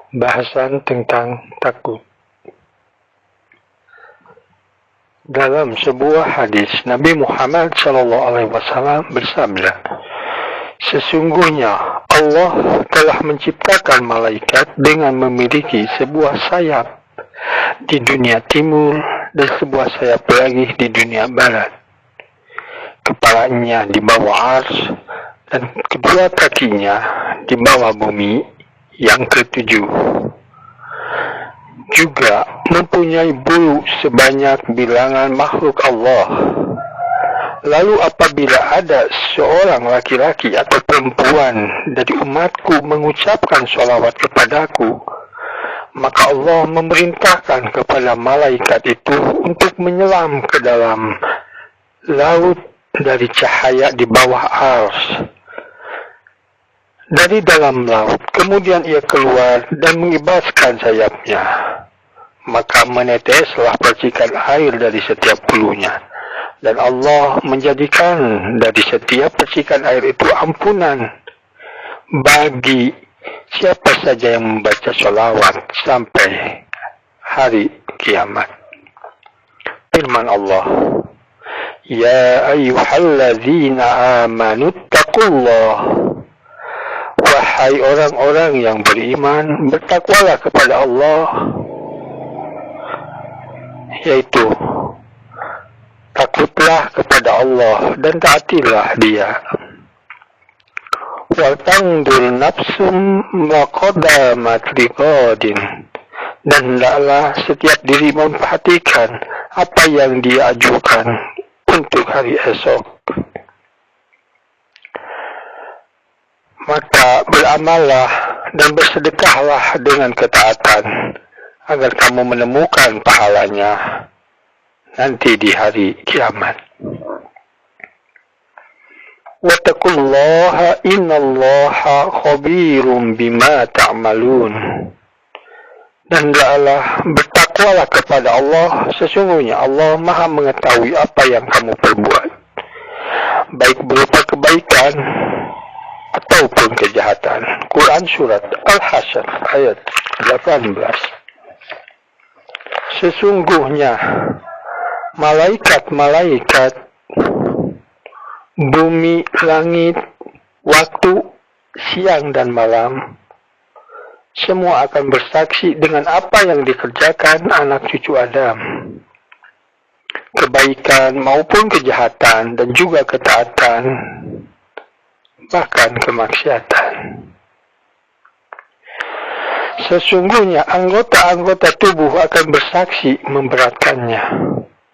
Bahasan tentang takut. Dalam sebuah hadis, Nabi Muhammad SAW bersabda, sesungguhnya Allah telah menciptakan malaikat dengan memiliki sebuah sayap di dunia timur dan sebuah sayap lagi di dunia barat. Kepalanya di bawah ars dan kedua kakinya di bawah bumi yang ketujuh. Juga mempunyai bulu sebanyak bilangan makhluk Allah. Lalu apabila ada seorang laki-laki atau perempuan dari umatku mengucapkan sholawat kepadaku, maka Allah memerintahkan kepada malaikat itu untuk menyelam ke dalam laut dari cahaya di bawah ars. Dari dalam laut, kemudian ia keluar dan mengibaskan sayapnya. Maka meneteslah percikan air dari setiap bulunya. Dan Allah menjadikan dari setiap percikan air itu ampunan bagi siapa saja yang membaca sholawat sampai hari kiamat. Firman Allah, Ya ayyuhalladzina amanu taqullah. Wahai orang-orang yang beriman, bertakwalah kepada Allah, yaitu takutlah kepada Allah dan taatilah Dia. Wal tanzur nafsum ma qaddamat liqadin, dan hendaklah setiap diri memperhatikan apa yang dia ajukan untuk hari esok. Maka beramallah dan bersedekahlah dengan ketaatan agar kamu menemukan pahalanya nanti di hari kiamat. Wattaqullaha innallaha khabirum bima ta'malun. Dan hendaklah bertakwalah kepada Allah, sesungguhnya Allah Maha mengetahui apa yang kamu perbuat, baik berupa kebaikan ataupun kejahatan. Quran Surat Al-Hasyr ayat 18. Sesungguhnya malaikat-malaikat, bumi, langit, waktu, siang dan malam, semua akan bersaksi dengan apa yang dikerjakan anak cucu Adam, kebaikan maupun kejahatan, dan juga ketaatan, bahkan kemaksiatan. Sesungguhnya anggota-anggota tubuh akan bersaksi memberatkannya.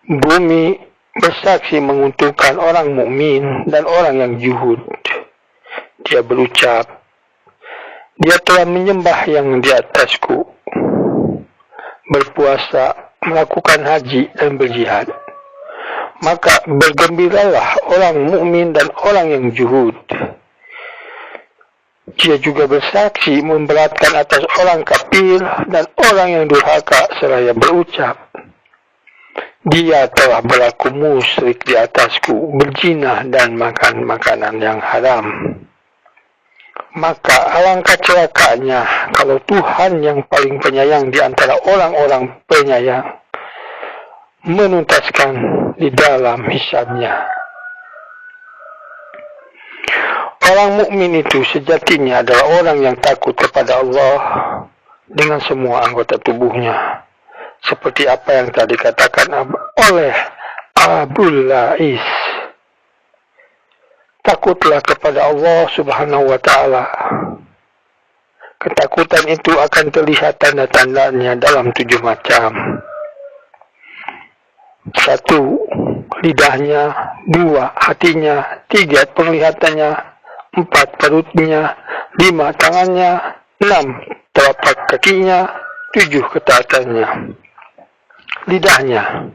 Bumi bersaksi menguntungkan orang mukmin dan orang yang juhud. Dia berucap, dia telah menyembah yang di atasku, berpuasa, melakukan haji dan berjihad. Maka bergembiralah orang mukmin dan orang yang juhud. Dia juga bersaksi memberatkan atas orang kafir dan orang yang durhaka seraya berucap, dia telah berlaku musyrik di atasku, berzina dan makan makanan yang haram. Maka alangkah celakanya kalau Tuhan yang paling penyayang di antara orang-orang penyayang menuntaskan di dalam hisabnya. Orang mukmin itu sejatinya adalah orang yang takut kepada Allah dengan semua anggota tubuhnya, seperti apa yang tadi dikatakan oleh Abdul Lais. Takutlah kepada Allah Subhanahu wa Ta'ala. Ketakutan itu akan terlihat tanda-tandanya dalam 7 macam. 1. Lidahnya. 2. Hatinya. 3. Penglihatannya. 4. Perutnya. 5. Tangannya. 6. Telapak kakinya. 7. Ketaatannya. Lidahnya.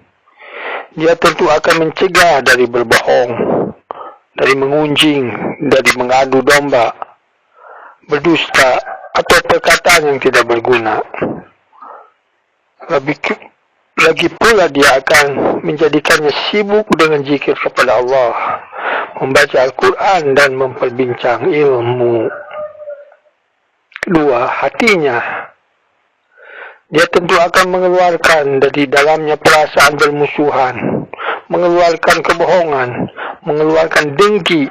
Dia tentu akan mencegah dari berbohong, dari mengunjing, dari mengadu domba, berdusta, atau perkataan yang tidak berguna. Lagi pula dia akan menjadikannya sibuk dengan zikir kepada Allah, membaca Al-Quran dan memperbincang ilmu. 2. Hatinya. dia tentu akan mengeluarkan dari dalamnya perasaan bermusuhan, mengeluarkan kebohongan, mengeluarkan dengki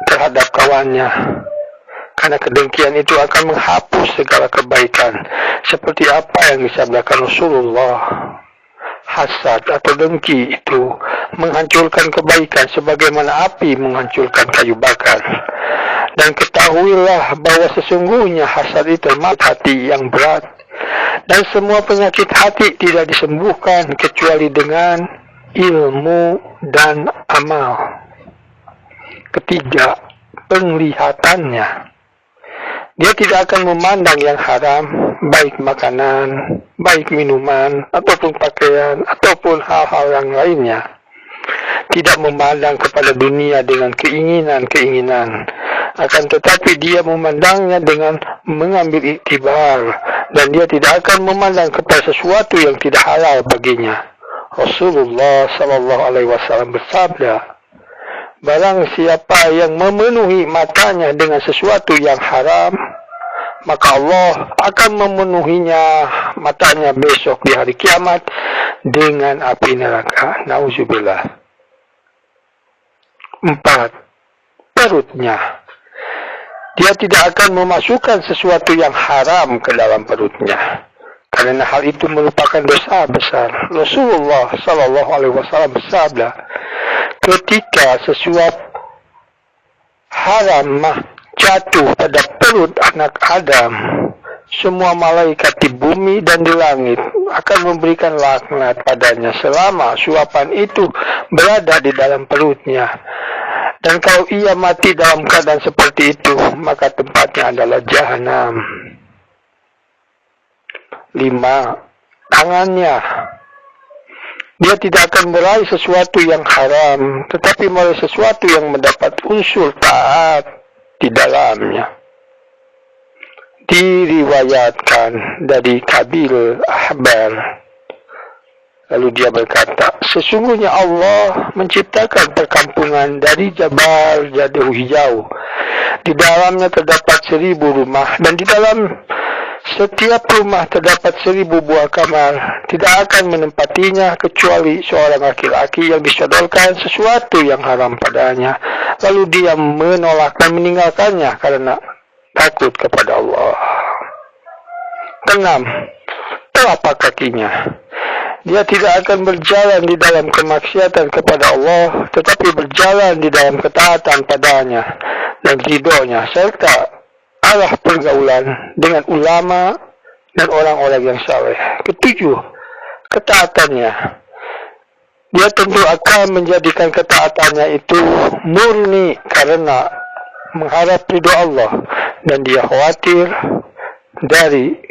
terhadap kawannya. Karena kedengkian itu akan menghapus segala kebaikan, seperti apa yang disabdakan Rasulullah. Hasad atau dengki itu menghancurkan kebaikan sebagaimana api menghancurkan kayu bakar. Dan ketahuilah bahwa sesungguhnya hasad itu termasuk hati yang berat. Dan semua penyakit hati tidak disembuhkan kecuali dengan ilmu dan amal. Ketiga, penglihatannya. Dia tidak akan memandang yang haram, baik makanan, baik minuman, ataupun pakaian, ataupun hal-hal yang lainnya. Tidak memandang kepada dunia dengan keinginan-keinginan. Akan tetapi dia memandangnya dengan mengambil iktibar. Dan dia tidak akan memandang kepada sesuatu yang tidak halal baginya. Rasulullah SAW bersabda, barang siapa yang memenuhi matanya dengan sesuatu yang haram, maka Allah akan memenuhinya matanya besok di hari kiamat dengan api neraka. Nauzubillah. 4. Perutnya. Dia tidak akan memasukkan sesuatu yang haram ke dalam perutnya, karena hal itu merupakan dosa besar. Rasulullah SAW bersabda, ketika sesuatu haram jatuh pada perut anak Adam, semua malaikat di bumi dan di langit akan memberikan laknat padanya selama suapan itu berada di dalam perutnya. Dan kalau ia mati dalam keadaan seperti itu, maka tempatnya adalah jahanam. 5. Tangannya. Dia tidak akan meraih sesuatu yang haram, tetapi meraih sesuatu yang mendapat unsur taat di dalamnya. Diriwayatkan dari Kabil Ahbar. Lalu dia berkata, sesungguhnya Allah menciptakan perkampungan dari jabal jadu hijau. Di dalamnya terdapat 1000 rumah, dan di dalam setiap rumah terdapat 1000 buah kamar. Tidak akan menempatinya kecuali seorang laki-laki yang disodorkan sesuatu yang haram padanya. Lalu dia menolak dan meninggalkannya karena takut kepada Allah. 6. Telapak kakinya. Dia tidak akan berjalan di dalam kemaksiatan kepada Allah, tetapi berjalan di dalam ketaatan padanya dan ridhonya, serta arah pergaulan dengan ulama dan orang-orang yang saleh. 7. Ketaatannya. Dia tentu akan menjadikan ketaatannya itu murni karena mengharap ridho Allah, dan dia khawatir dari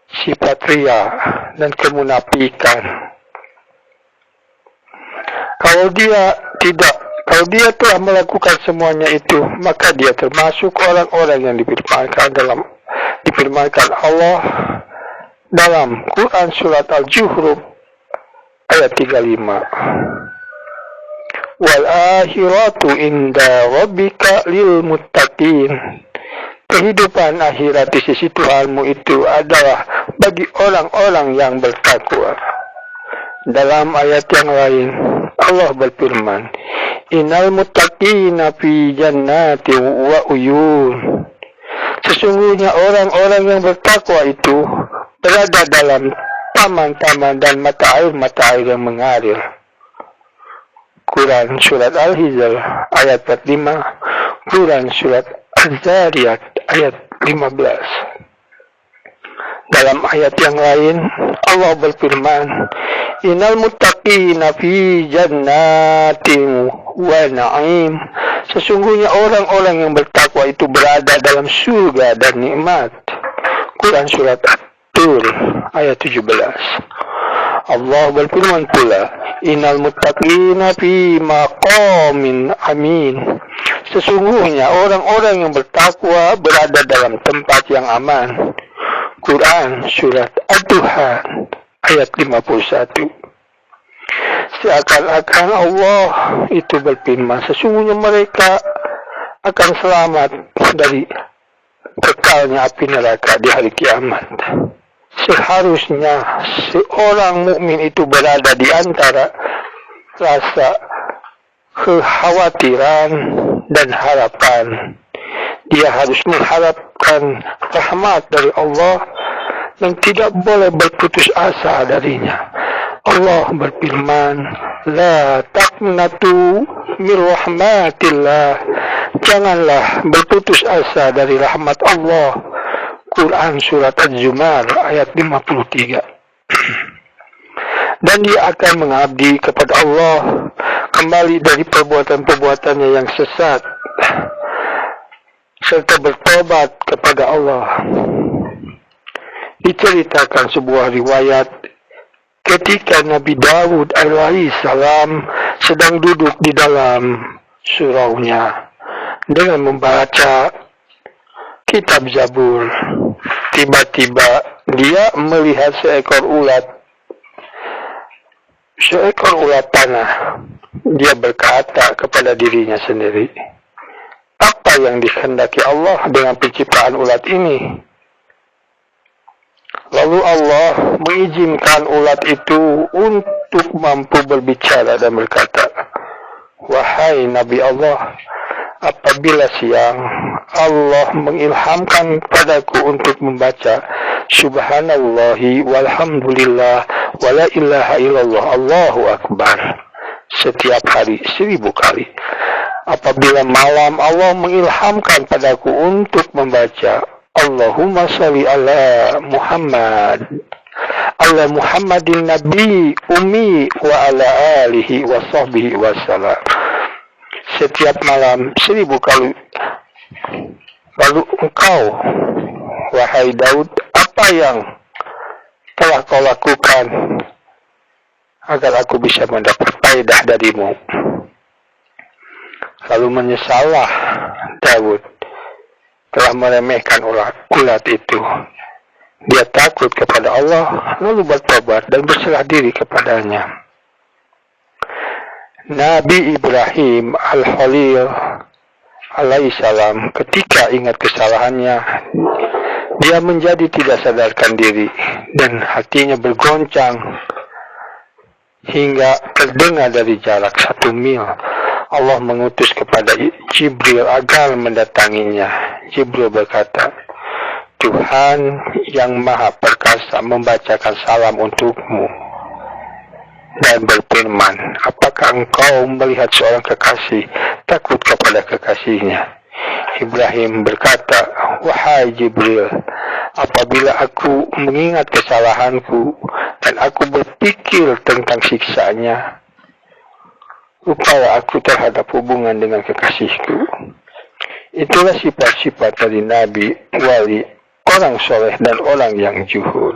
sifat riya dan kemunafikan. Kalau dia telah melakukan semuanya itu, maka dia termasuk orang-orang yang difirmankan Allah dalam Quran surat Al-Zukhruf ayat 35. Wal akhiratu inda rabbika lil muttaqin. Kehidupan akhirat di sisi Tuhanmu itu adalah bagi orang-orang yang bertakwa. Dalam ayat yang lain, Allah berfirman, Innal muttaqina fi jannatin wa uyun. Sesungguhnya orang-orang yang bertakwa itu berada dalam taman-taman dan mata air yang mengalir. Quran surat Al-Hijr ayat 45, Quran surat Az-Zariyat ayat 15. Dalam ayat yang lain, Allah berfirman, Innal muttaqina fi jannatin wa na'im. Sesungguhnya orang-orang yang bertakwa itu berada dalam surga dan nikmat. Quran surat At-Tur ayat 17. Allah berfirman pula, Innal muttaqina fi maqamin amin. Sesungguhnya orang-orang yang bertakwa berada dalam tempat yang aman. Quran surat Ad-Duhan ayat 51. Seakan-akan Allah itu berfirman, sesungguhnya mereka akan selamat dari kekalnya api neraka di hari kiamat. Seharusnya seorang mukmin itu berada di antara rasa kekhawatiran dan harapan. Dia harus mengharapkan rahmat dari Allah dan tidak boleh berputus asa darinya. Allah berfirman, La taqnatu min rahmatillah. Janganlah berputus asa dari rahmat Allah. Quran Surat Az-Zumar ayat 53. Dan dia akan mengabdi kepada Allah, kembali dari perbuatan-perbuatannya yang sesat, serta bertobat kepada Allah. Diceritakan sebuah riwayat ketika Nabi Daud alaihi salam sedang duduk di dalam suraunya dengan membaca kitab Zabur. Tiba-tiba dia melihat seekor ulat tanah. Dia berkata kepada dirinya sendiri, apa yang dikehendaki Allah dengan penciptaan ulat ini? Lalu Allah mengizinkan ulat itu untuk mampu berbicara dan berkata, wahai Nabi Allah, apabila siang Allah mengilhamkan padaku untuk membaca Subhanallahi walhamdulillah wala ilaha illallah Allahu Akbar setiap hari 1000 kali. Apabila malam Allah mengilhamkan padaku untuk membaca Allahumma salli ala Muhammadin Nabi Ummi wa ala alihi wa sahbihi wa salam setiap malam 1000 kali. Lalu engkau, wahai Daud, apa yang telah kau lakukan agar aku bisa mendapat faedah darimu? Lalu menyesallah Daud telah meremehkan ulat itu. Dia takut kepada Allah, lalu bertobat dan berserah diri kepadanya. Nabi Ibrahim Al-Khalil alaihissalam ketika ingat kesalahannya, dia menjadi tidak sadarkan diri dan hatinya bergoncang hingga terdengar dari jarak 1 mil. Allah mengutus kepada Jibril agar mendatanginya. Jibril berkata, Tuhan yang Maha Perkasa membacakan salam untukmu dan berfirman, apakah engkau melihat seorang kekasih takut kepada kekasihnya? Ibrahim berkata, wahai Jibril, apabila aku mengingat kesalahanku dan aku berpikir tentang siksanya, lupalah aku terhadap hubungan dengan kekasihku. Itulah sifat-sifat dari Nabi, wali, orang soleh dan orang yang juhud.